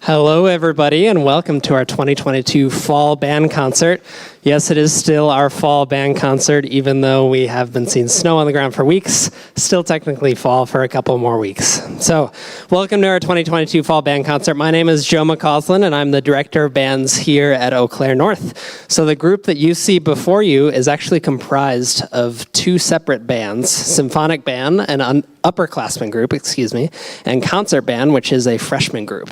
Hello, everybody, and welcome to our 2022 Fall Band Concert. Yes, it is still our Fall Band Concert, even though we have been seeing snow on the ground for weeks. Still technically fall for a couple more weeks. So, welcome to our 2022 Fall Band Concert. My name is Joe McCausland, and I'm the Director of Bands here at Eau Claire North. So the group that you see before you is actually comprised of two separate bands, Symphonic Band, an upperclassmen group, and Concert Band, which is a freshman group.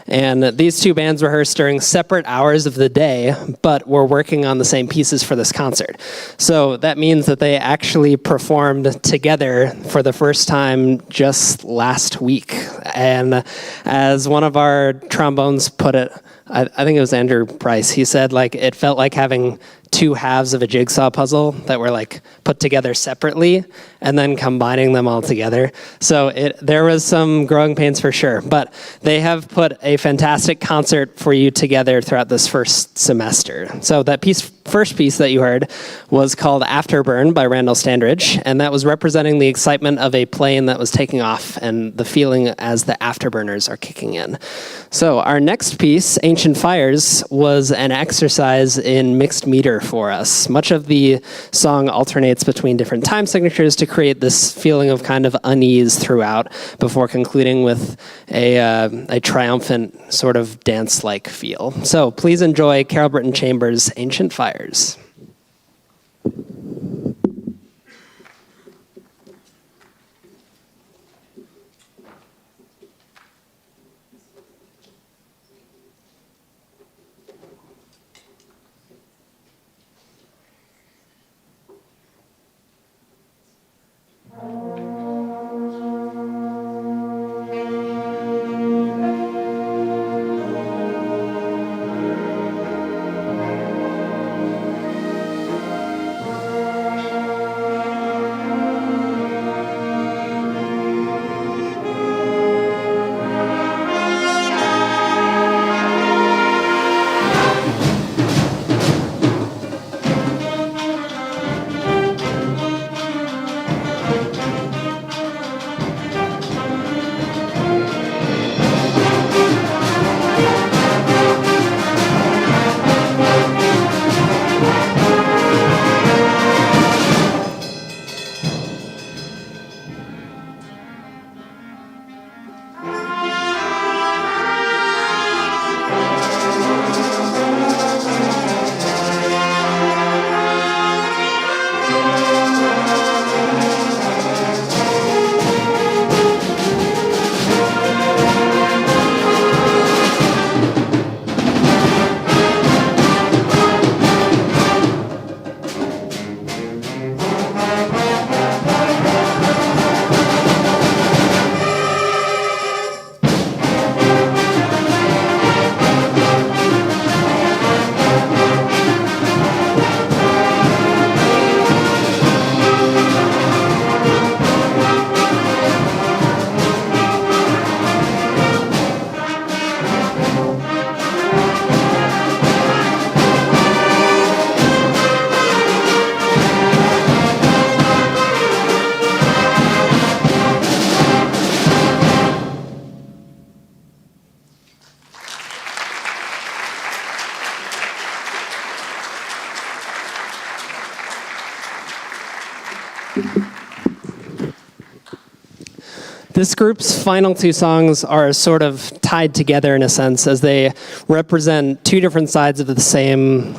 And these two bands rehearsed during separate hours of the day, but were working on the same pieces for this concert. So that means that they actually performed together for the first time just last week. And as one of our trombones put it, I think it was Andrew Price, he said it felt like having two halves of a jigsaw puzzle that were put together separately and then combining them all together. So there was some growing pains for sure, but they have put a fantastic concert for you together throughout this first semester. So that first piece that you heard was called Afterburn by Randall Standridge, and that was representing the excitement of a plane that was taking off and the feeling as the afterburners are kicking in. So our next piece, Ancient Fires, was an exercise in mixed meter for us. Much of the song alternates between different time signatures to create this feeling of kind of unease throughout before concluding with a triumphant sort of dance-like feel. So please enjoy Carol Britton Chambers' Ancient Fires. This group's final two songs are sort of tied together in a sense, as they represent two different sides of the same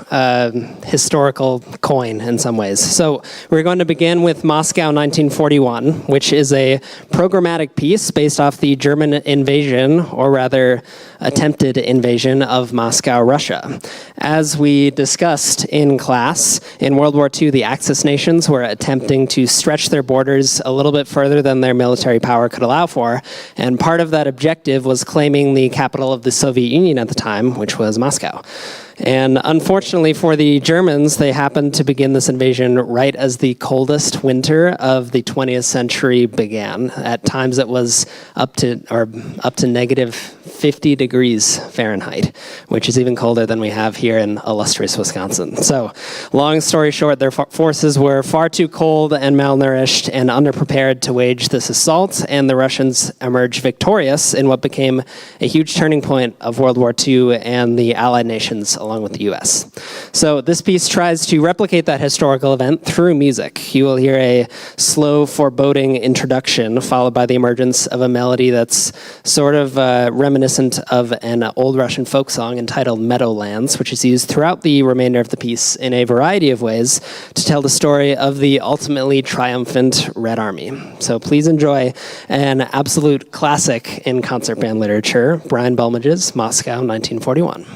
historical coin in some ways. So we're going to begin with Moscow 1941, which is a programmatic piece based off the German invasion, or rather attempted invasion of Moscow, Russia. As we discussed in class, in World War II, the Axis nations were attempting to stretch their borders a little bit further than their military power could allow for, and part of that objective was claiming the capital of the Soviet Union at the time, which was Moscow. And unfortunately for the Germans, they happened to begin this invasion right as the coldest winter of the 20th century began. At times it was up to 50 degrees Fahrenheit, which is even colder than we have here in illustrious Wisconsin. So, long story short, their forces were far too cold and malnourished and underprepared to wage this assault, and the Russians emerged victorious in what became a huge turning point of World War II and the Allied nations along with the US. So this piece tries to replicate that historical event through music. You will hear a slow, foreboding introduction followed by the emergence of a melody that's sort of reminiscent of an old Russian folk song entitled Meadowlands, which is used throughout the remainder of the piece in a variety of ways to tell the story of the ultimately triumphant Red Army. So please enjoy an absolute classic in concert band literature, Brian Belmage's Moscow, 1941.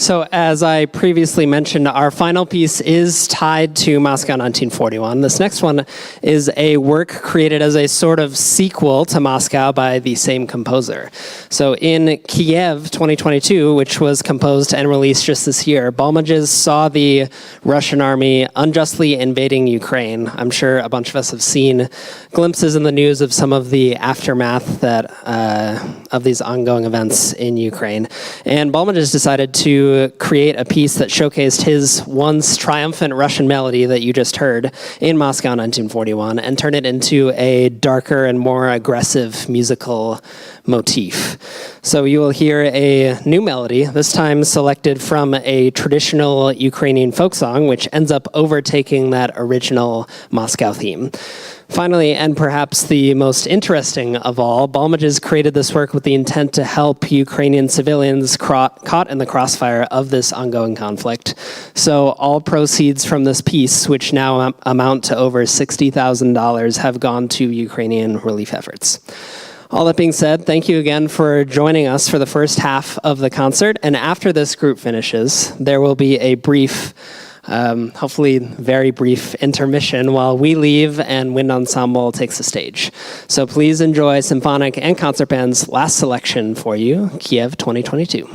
So as I previously mentioned, our final piece is tied to Moscow 1941. This next one is a work created as a sort of sequel to Moscow by the same composer. So in Kiev 2022, which was composed and released just this year, Balmages saw the Russian army unjustly invading Ukraine. I'm sure a bunch of us have seen glimpses in the news of some of the aftermath that of these ongoing events in Ukraine. And Balmages decided to create a piece that showcased his once triumphant Russian melody that you just heard in Moscow 1941 and turn it into a darker and more aggressive musical motif. So you will hear a new melody, this time selected from a traditional Ukrainian folk song, which ends up overtaking that original Moscow theme. Finally, and perhaps the most interesting of all, Balmages created this work with the intent to help Ukrainian civilians caught in the crossfire of this ongoing conflict. So all proceeds from this piece, which now amount to over $60,000, have gone to Ukrainian relief efforts. All that being said, thank you again for joining us for the first half of the concert. And after this group finishes, there will be a brief, hopefully very brief intermission while we leave and Wind Ensemble takes the stage. So please enjoy Symphonic and Concert Band's last selection for you, Kiev 2022.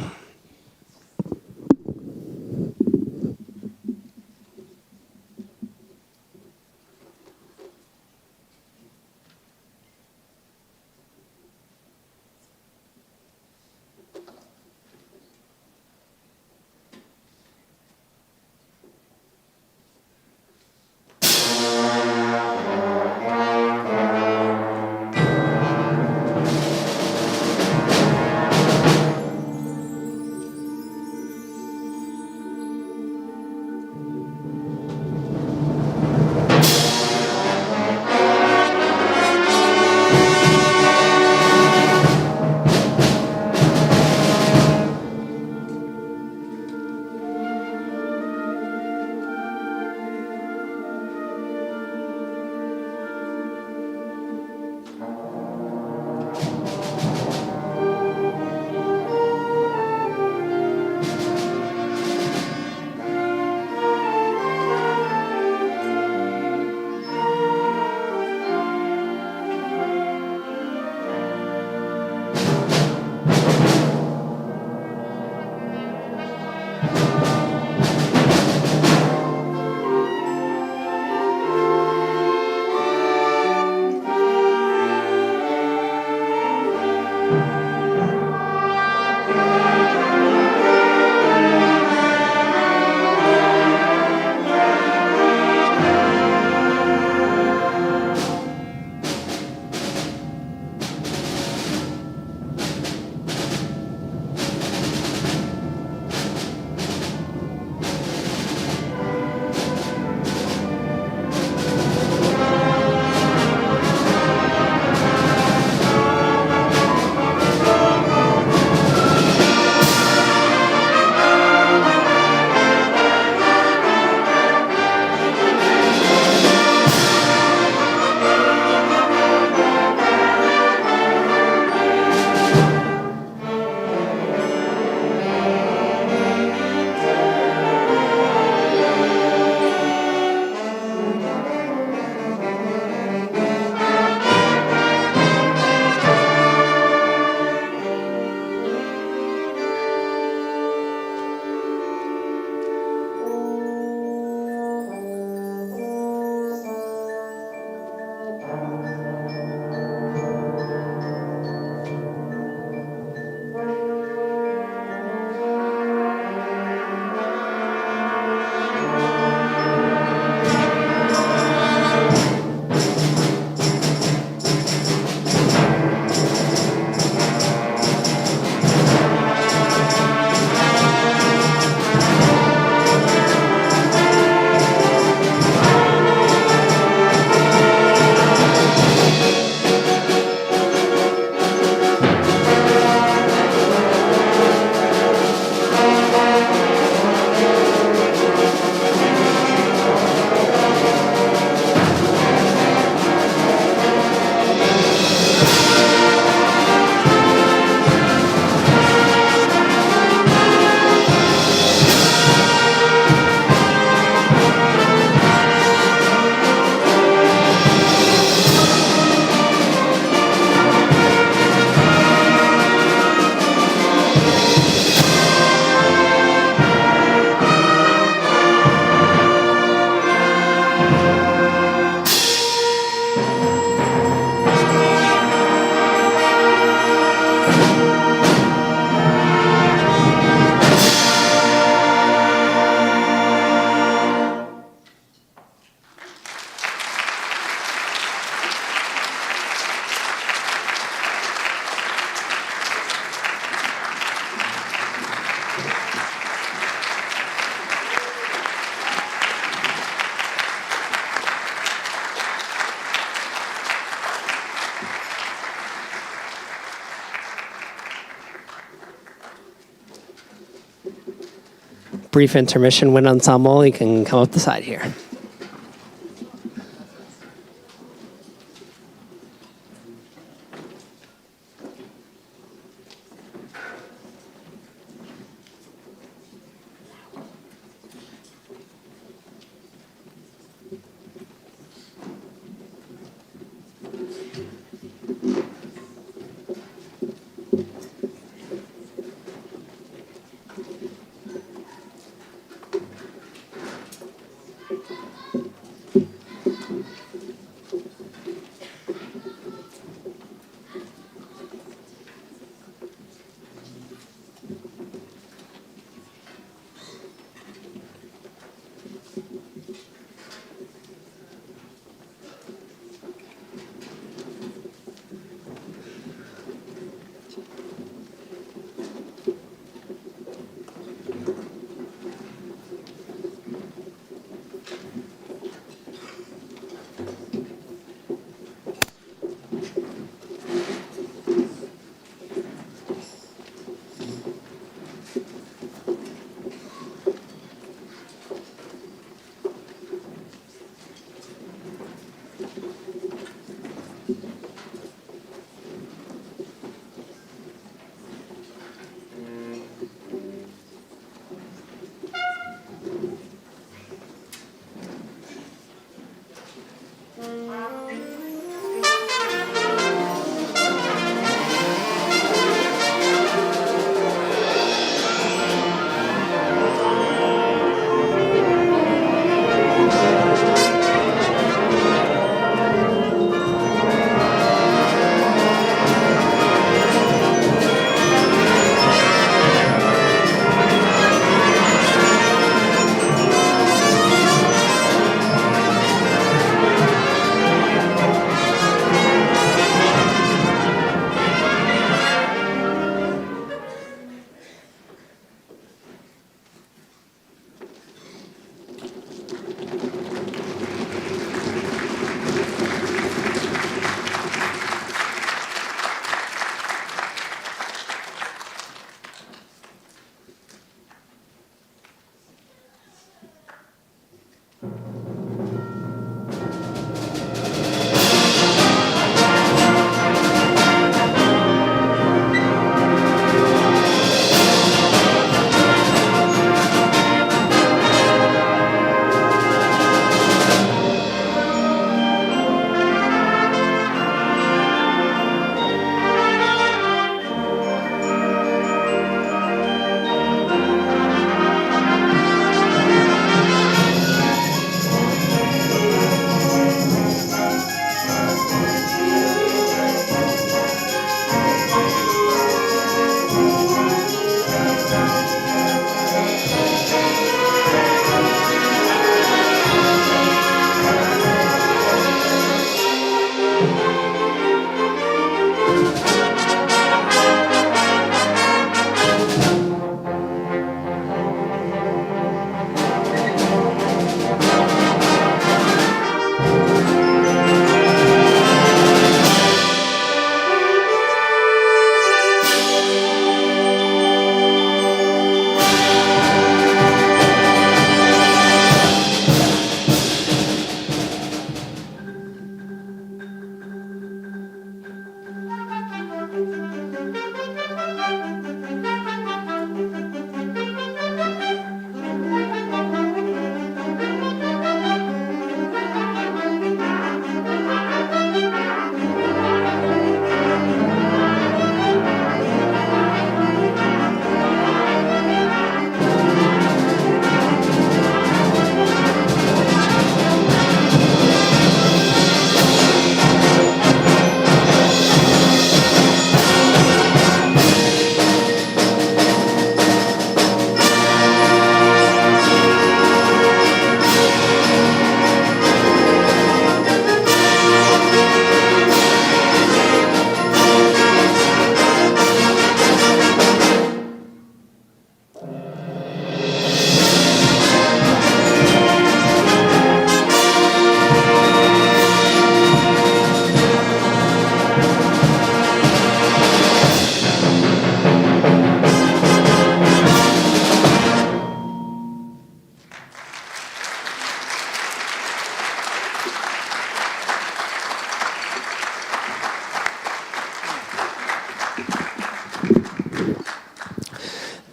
brief intermission, wind ensemble, you can come up the side here.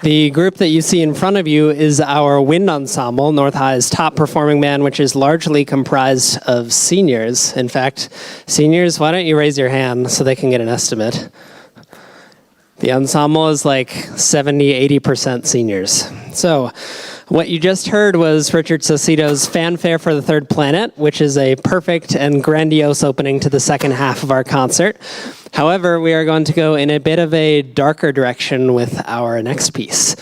The group that you see in front of you is our wind ensemble, North High's top performing band, which is largely comprised of seniors. In fact, seniors, why don't you raise your hand so they can get an estimate? The ensemble is like 70, 80% seniors. So what you just heard was Richard Saucedo's Fanfare for the Third Planet, which is a perfect and grandiose opening to the second half of our concert. However, we are going to go in a bit of a darker direction with our next piece.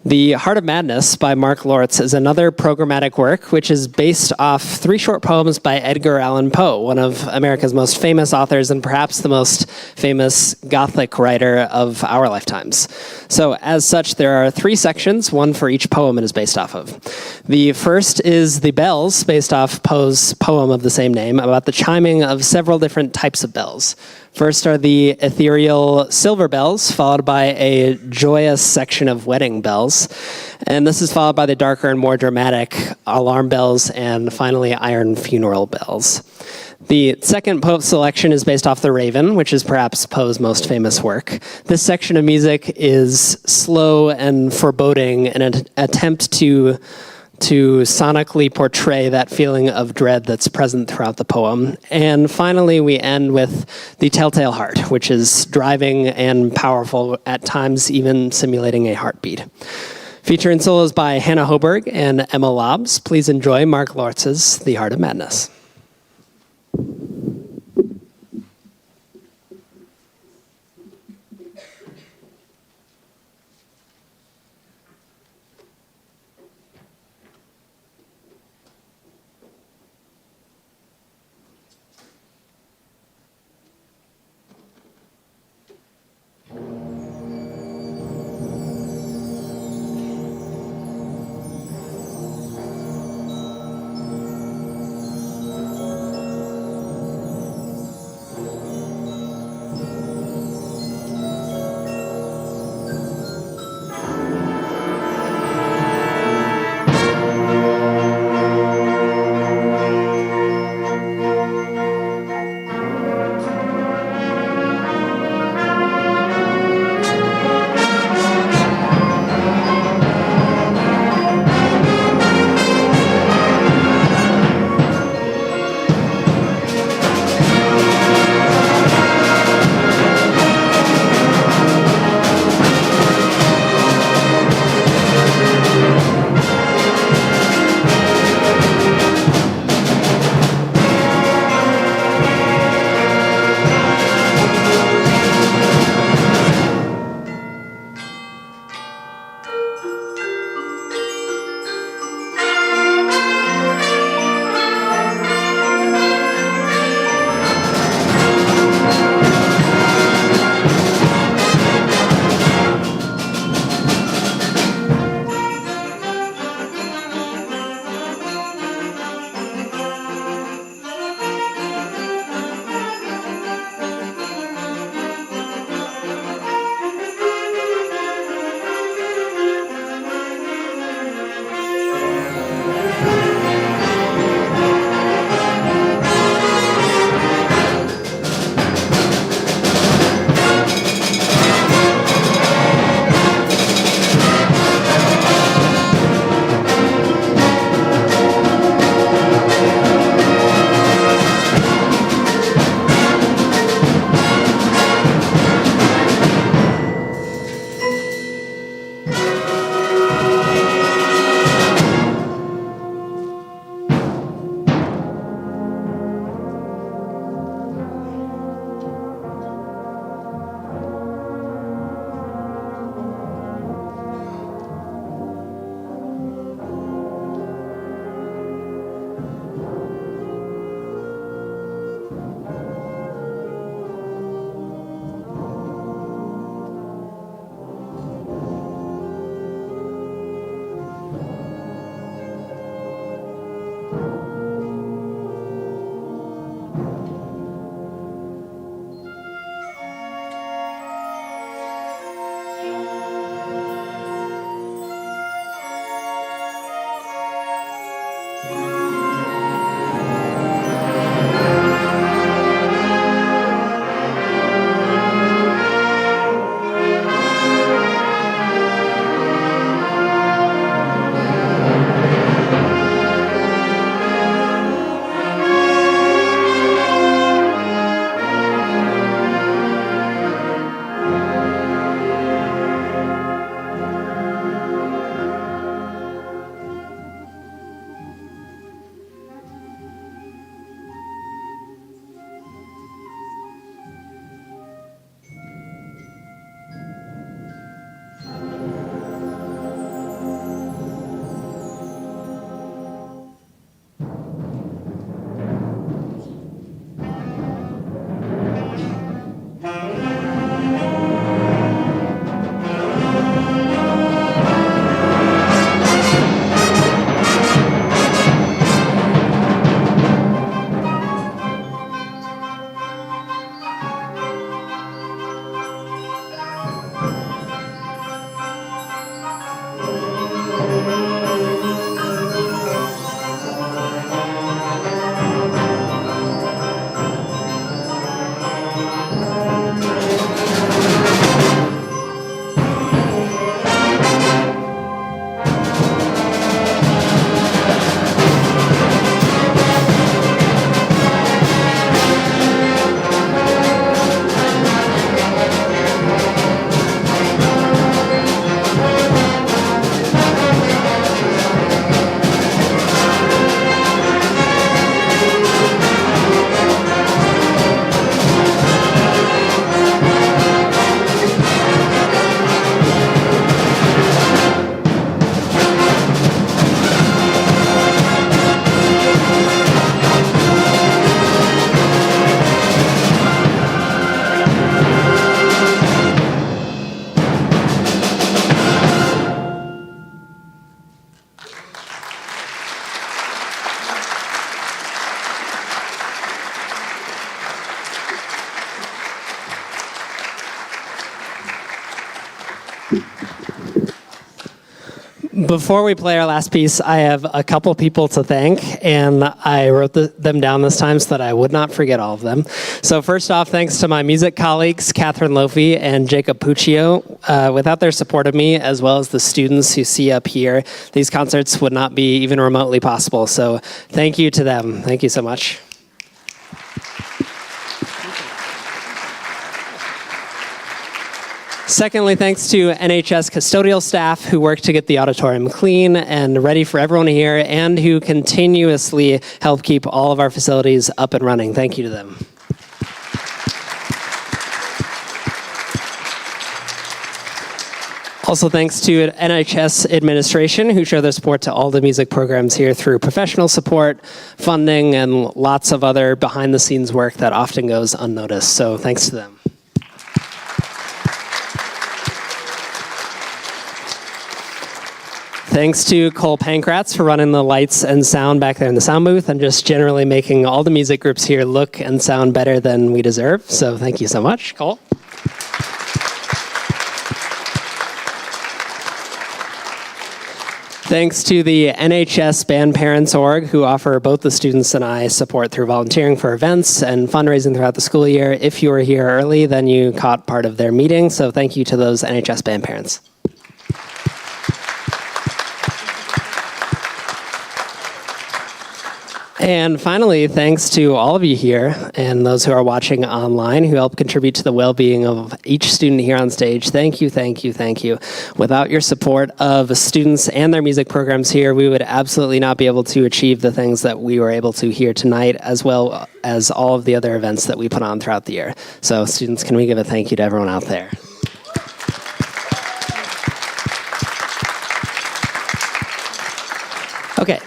The Heart of Madness by Mark Lortz is another programmatic work which is based off 3 short poems by Edgar Allan Poe, one of America's most famous authors and perhaps the most famous Gothic writer of our lifetimes. So as such, there are 3 sections, one for each poem it is based off of. The first is The Bells, based off Poe's poem of the same name, about the chiming of several different types of bells. First are the ethereal silver bells, followed by a joyous section of wedding bells. And this is followed by the darker and more dramatic alarm bells, and finally iron funeral bells. The second Poe selection is based off The Raven, which is perhaps Poe's most famous work. This section of music is slow and foreboding in an attempt to sonically portray that feeling of dread that's present throughout the poem. And finally, we end with The Telltale Heart, which is driving and powerful, at times even simulating a heartbeat. Featuring solos by Hannah Hoberg and Emma Lobbs. Please enjoy Mark Lortz's The Heart of Madness. Before we play our last piece, I have a couple people to thank, and I wrote them down this time so that I would not forget all of them. So first off, thanks to my music colleagues, Catherine Lofi and Jacob Puccio. Without their support of me, as well as the students who see up here, these concerts would not be even remotely possible. So thank you to them. Thank you so much. Secondly, thanks to NHS custodial staff who work to get the auditorium clean and ready for everyone here, and who continuously help keep all of our facilities up and running. Thank you to them. Also thanks to NHS administration who show their support to all the music programs here through professional support, funding, and lots of other behind-the-scenes work that often goes unnoticed. So thanks to them. Thanks to Cole Pankratz for running the lights and sound back there in the sound booth and just generally making all the music groups here look and sound better than we deserve. So thank you so much, Cole. Thanks to the NHS Band Parents Org, who offer both the students and I support through volunteering for events and fundraising throughout the school year. If you were here early, then you caught part of their meeting. So thank you to those NHS band parents. And finally, thanks to all of you here and those who are watching online who help contribute to the well-being of each student here on stage. Thank you, thank you, thank you. Without your support of students and their music programs here, we would absolutely not be able to achieve the things that we were able to here tonight, as well as all of the other events that we put on throughout the year. So students, can we give a thank you to everyone out there? Okay.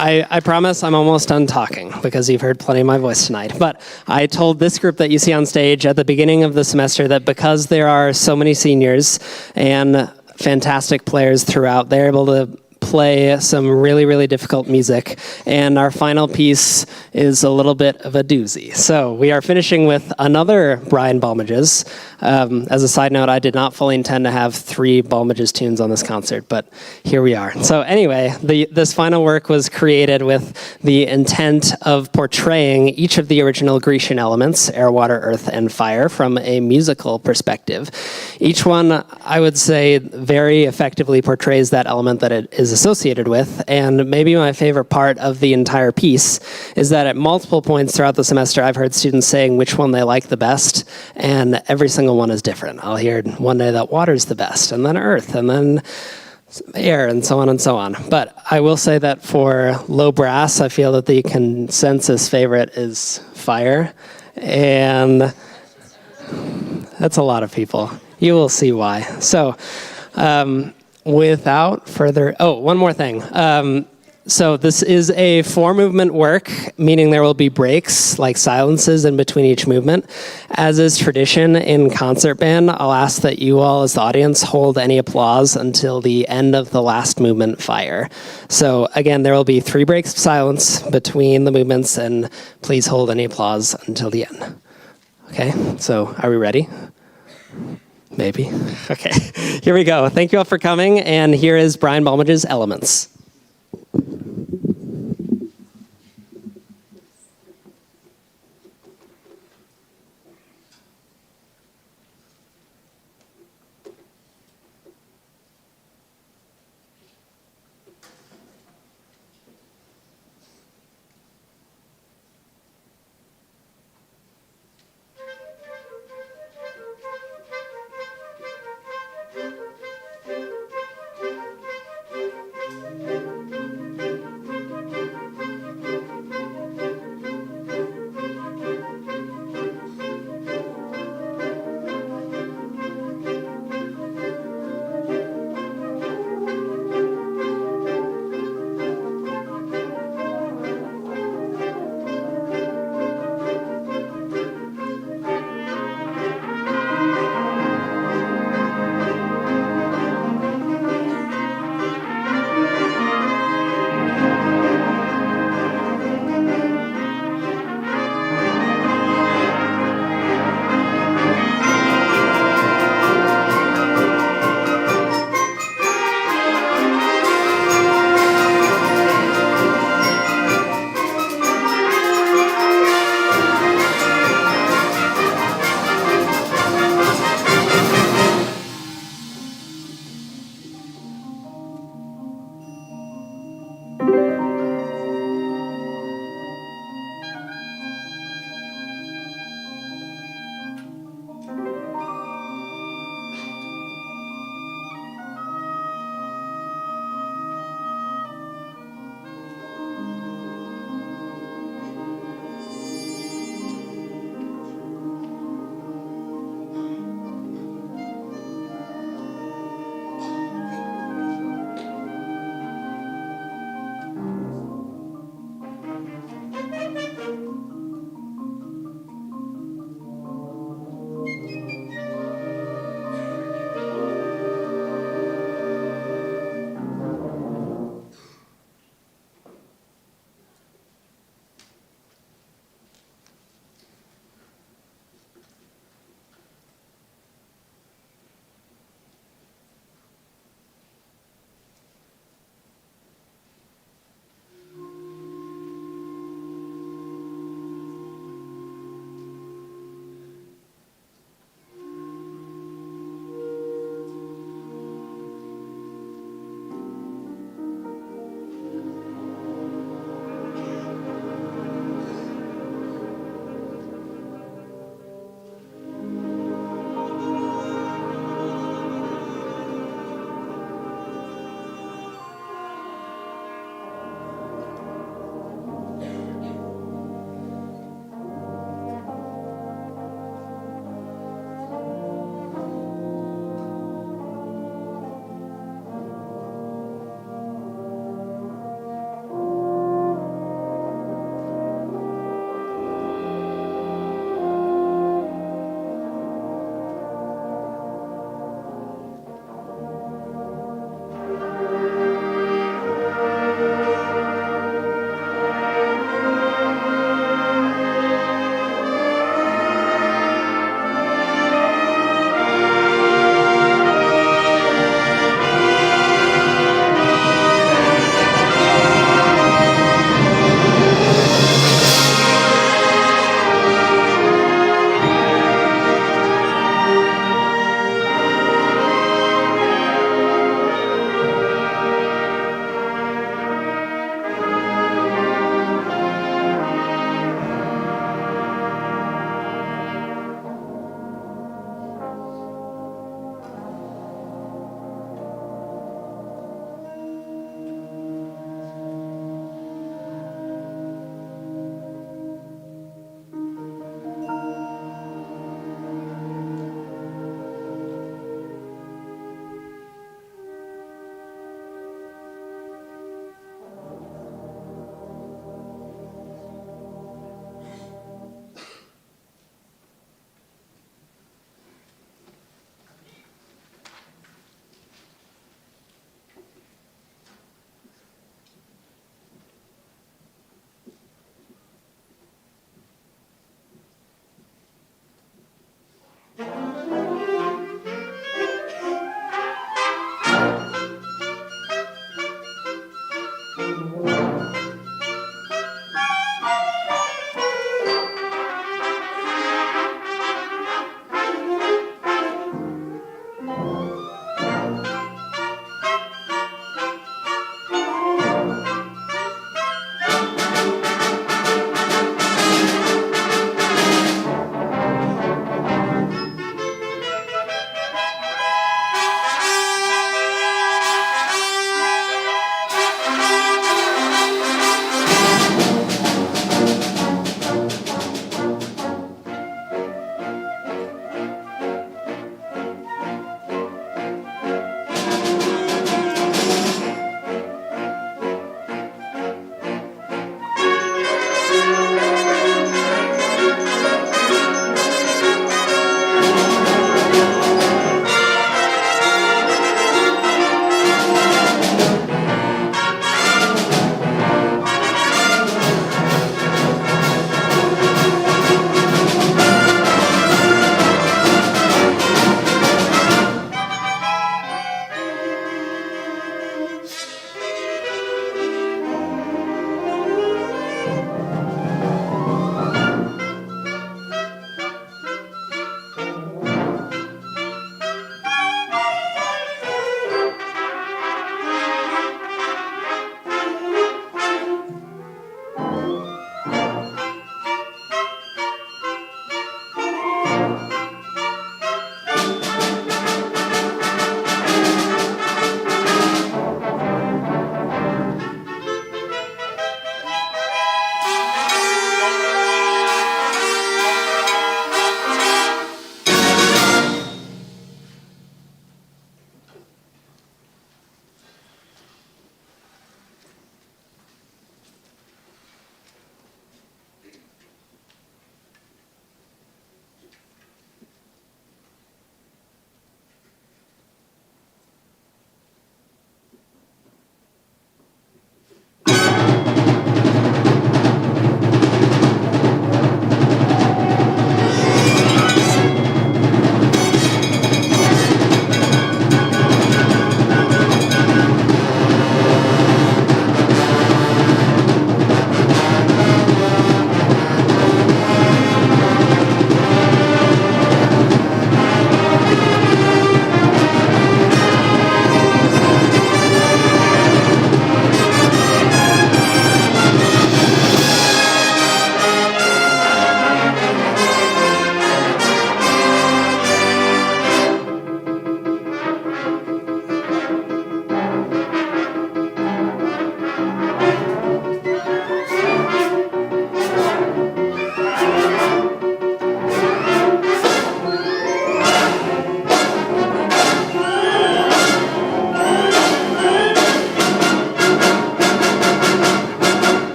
I promise I'm almost done talking because you've heard plenty of my voice tonight. But I told this group that you see on stage at the beginning of the semester that because there are so many seniors and fantastic players throughout, they're able to play some really, really difficult music. And our final piece is a little bit of a doozy. So we are finishing with another Brian Balmages. As a side note, I did not fully intend to have 3 Balmages tunes on this concert, but here we are. So anyway, this final work was created with the intent of portraying each of the original Grecian elements, air, water, earth, and fire, from a musical perspective. Each one, I would say, very effectively portrays that element that it is associated with, and maybe my favorite part of the entire piece is that at multiple points throughout the semester I've heard students saying which one they like the best, and every single one is different. I'll hear one day that water's the best, and then earth, and then air, and so on and so on. But I will say that for low brass, I feel that the consensus favorite is fire, and that's a lot of people. You will see why. So, without further, one more thing. So this is a 4-movement work, meaning there will be breaks, like silences in between each movement. As is tradition in concert band, I'll ask that you all as the audience hold any applause until the end of the last movement, fire. So again, there will be 3 breaks of silence between the movements, and please hold any applause until the end. Okay, so are we ready? Maybe. Okay, here we go. Thank you all for coming, and here is Brian Balmage's Elements.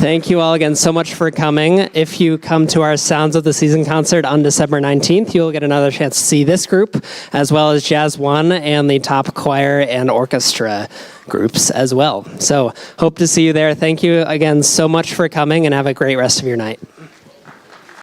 Thank you all again so much for coming. If you come to our Sounds of the Season concert on December 19th, you'll get another chance to see this group, as well as Jazz One and the top choir and orchestra groups as well. So hope to see you there. Thank you again so much for coming, and have a great rest of your night.